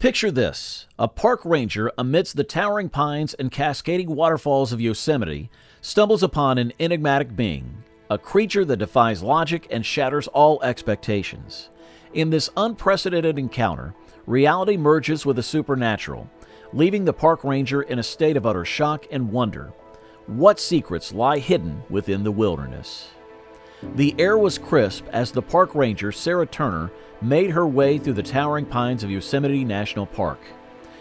Picture this: a park ranger amidst the towering pines and cascading waterfalls of Yosemite stumbles upon an enigmatic being, a creature that defies logic and shatters all expectations. In this unprecedented encounter, reality merges with the supernatural, leaving the park ranger in a state of utter shock and wonder. What secrets lie hidden within the wilderness? The air was crisp as the park ranger, Sarah Turner, made her way through the towering pines of Yosemite National Park.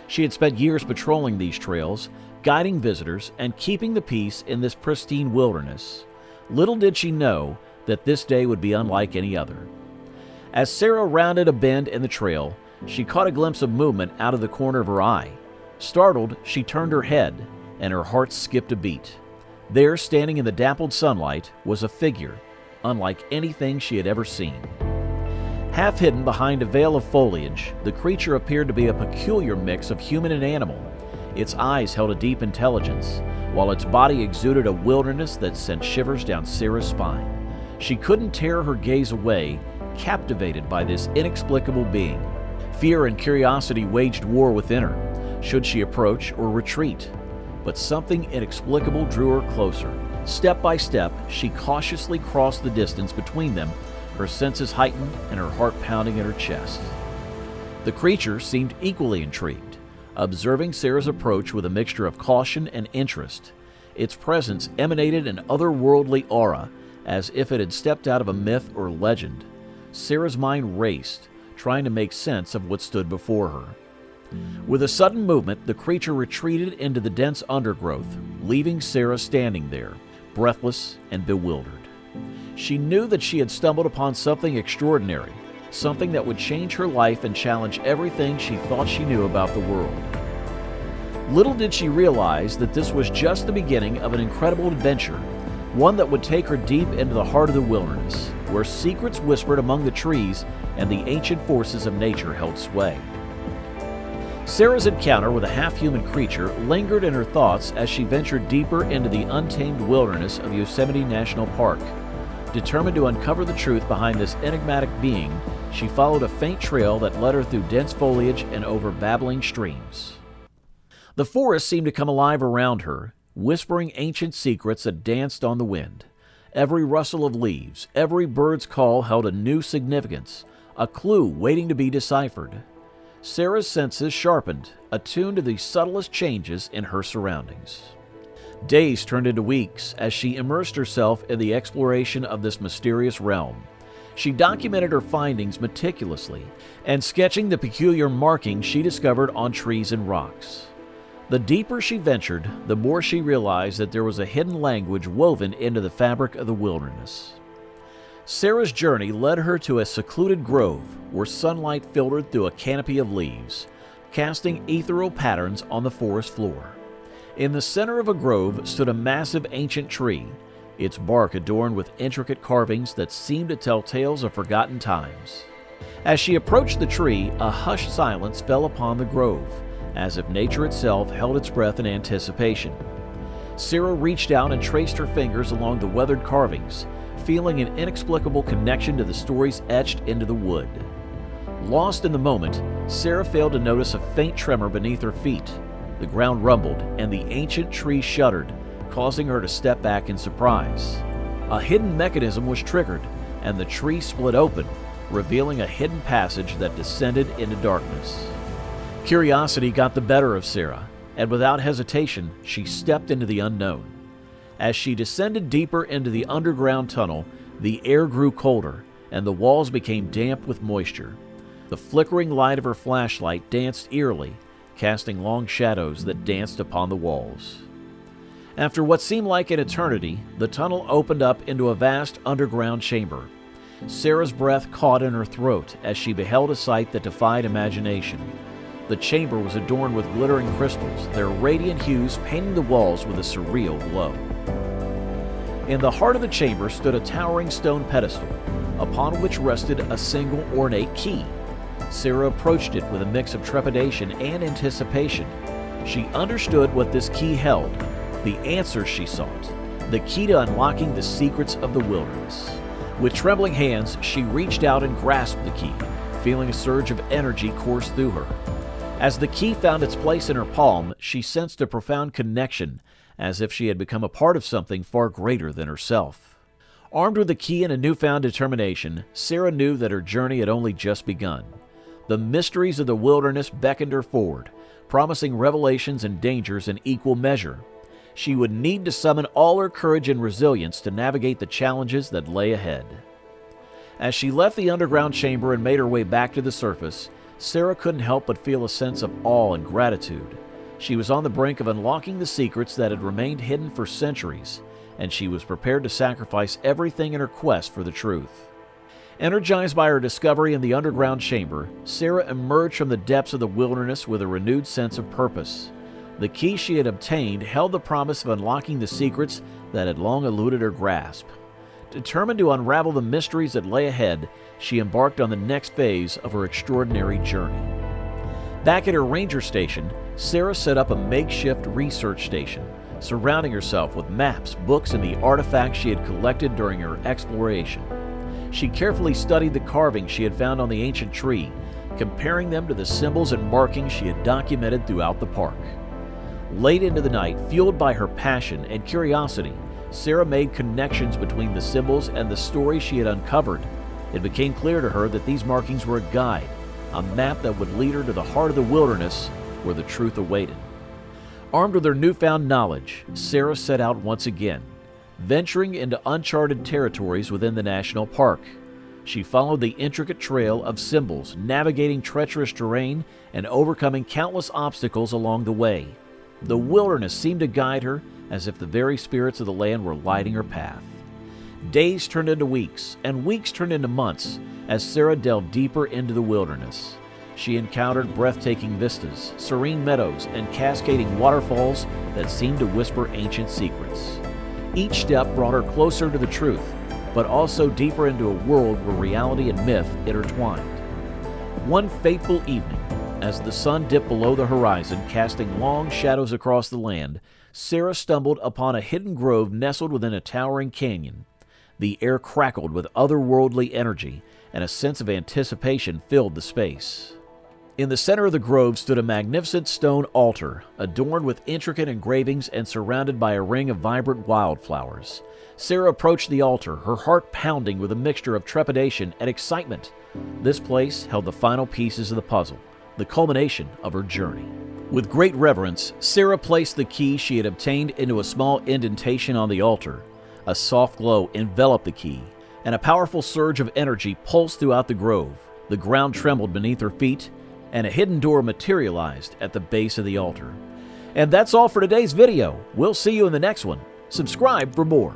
She had spent years patrolling these trails, guiding visitors, and keeping the peace in this pristine wilderness. Little did she know that this day would be unlike any other. As Sarah rounded a bend in the trail, she caught a glimpse of movement out of the corner of her eye. Startled, she turned her head, and her heart skipped a beat. There, standing in the dappled sunlight, was a figure, unlike anything she had ever seen. Half hidden behind a veil of foliage, the creature appeared to be a peculiar mix of human and animal. Its eyes held a deep intelligence, while its body exuded a wilderness that sent shivers down Sarah's spine. She couldn't tear her gaze away, captivated by this inexplicable being. Fear and curiosity waged war within her. Should she approach or retreat? But something inexplicable drew her closer. Step by step, she cautiously crossed the distance between them, her senses heightened and her heart pounding in her chest. The creature seemed equally intrigued, observing Sarah's approach with a mixture of caution and interest. Its presence emanated an otherworldly aura, as if it had stepped out of a myth or legend. Sarah's mind raced, trying to make sense of what stood before her. With a sudden movement, the creature retreated into the dense undergrowth, leaving Sarah standing there, breathless and bewildered. She knew that she had stumbled upon something extraordinary, something that would change her life and challenge everything she thought she knew about the world. Little did she realize that this was just the beginning of an incredible adventure, one that would take her deep into the heart of the wilderness, where secrets whispered among the trees and the ancient forces of nature held sway. Sarah's encounter with a half-human creature lingered in her thoughts as she ventured deeper into the untamed wilderness of Yosemite National Park. Determined to uncover the truth behind this enigmatic being, she followed a faint trail that led her through dense foliage and over babbling streams. The forest seemed to come alive around her, whispering ancient secrets that danced on the wind. Every rustle of leaves, every bird's call held a new significance, a clue waiting to be deciphered. Sarah's senses sharpened, attuned to the subtlest changes in her surroundings. Days turned into weeks as she immersed herself in the exploration of this mysterious realm. She documented her findings meticulously, and sketching the peculiar markings she discovered on trees and rocks. The deeper she ventured, the more she realized that there was a hidden language woven into the fabric of the wilderness. Sarah's journey led her to a secluded grove where sunlight filtered through a canopy of leaves, casting ethereal patterns on the forest floor. In the center of a grove stood a massive ancient tree, its bark adorned with intricate carvings that seemed to tell tales of forgotten times. As she approached the tree, a hushed silence fell upon the grove, as if nature itself held its breath in anticipation. Sarah reached out and traced her fingers along the weathered carvings, feeling an inexplicable connection to the stories etched into the wood. Lost in the moment, Sarah failed to notice a faint tremor beneath her feet. The ground rumbled, and the ancient tree shuddered, causing her to step back in surprise. A hidden mechanism was triggered, and the tree split open, revealing a hidden passage that descended into darkness. Curiosity got the better of Sarah, and without hesitation, she stepped into the unknown. As she descended deeper into the underground tunnel, the air grew colder, and the walls became damp with moisture. The flickering light of her flashlight danced eerily, casting long shadows that danced upon the walls. After what seemed like an eternity, the tunnel opened up into a vast underground chamber. Sarah's breath caught in her throat as she beheld a sight that defied imagination. The chamber was adorned with glittering crystals, their radiant hues painting the walls with a surreal glow. In the heart of the chamber stood a towering stone pedestal, upon which rested a single ornate key. Sarah approached it with a mix of trepidation and anticipation. She understood what this key held, the answers she sought, the key to unlocking the secrets of the wilderness. With trembling hands, she reached out and grasped the key, feeling a surge of energy course through her. As the key found its place in her palm, she sensed a profound connection, as if she had become a part of something far greater than herself. Armed with the key and a newfound determination, Sarah knew that her journey had only just begun. The mysteries of the wilderness beckoned her forward, promising revelations and dangers in equal measure. She would need to summon all her courage and resilience to navigate the challenges that lay ahead. As she left the underground chamber and made her way back to the surface, Sarah couldn't help but feel a sense of awe and gratitude. She was on the brink of unlocking the secrets that had remained hidden for centuries, and she was prepared to sacrifice everything in her quest for the truth. Energized by her discovery in the underground chamber, Sarah emerged from the depths of the wilderness with a renewed sense of purpose. The key she had obtained held the promise of unlocking the secrets that had long eluded her grasp. Determined to unravel the mysteries that lay ahead, she embarked on the next phase of her extraordinary journey. Back at her ranger station, Sarah set up a makeshift research station, surrounding herself with maps, books, and the artifacts she had collected during her exploration. She carefully studied the carvings she had found on the ancient tree, comparing them to the symbols and markings she had documented throughout the park. Late into the night, fueled by her passion and curiosity, Sarah made connections between the symbols and the story she had uncovered. It became clear to her that these markings were a guide, a map that would lead her to the heart of the wilderness where the truth awaited. Armed with her newfound knowledge, Sarah set out once again, venturing into uncharted territories within the national park. She followed the intricate trail of symbols, navigating treacherous terrain and overcoming countless obstacles along the way. The wilderness seemed to guide her as if the very spirits of the land were lighting her path. Days turned into weeks, and weeks turned into months as Sarah delved deeper into the wilderness. She encountered breathtaking vistas, serene meadows, and cascading waterfalls that seemed to whisper ancient secrets. Each step brought her closer to the truth, but also deeper into a world where reality and myth intertwined. One fateful evening, as the sun dipped below the horizon, casting long shadows across the land, Sarah stumbled upon a hidden grove nestled within a towering canyon. The air crackled with otherworldly energy, and a sense of anticipation filled the space. In the center of the grove stood a magnificent stone altar, adorned with intricate engravings and surrounded by a ring of vibrant wildflowers. Sarah approached the altar, her heart pounding with a mixture of trepidation and excitement. This place held the final pieces of the puzzle, the culmination of her journey. With great reverence, Sarah placed the key she had obtained into a small indentation on the altar. A soft glow enveloped the key, and a powerful surge of energy pulsed throughout the grove. The ground trembled beneath her feet, and a hidden door materialized at the base of the altar. And that's all for today's video. We'll see you in the next one. Subscribe for more.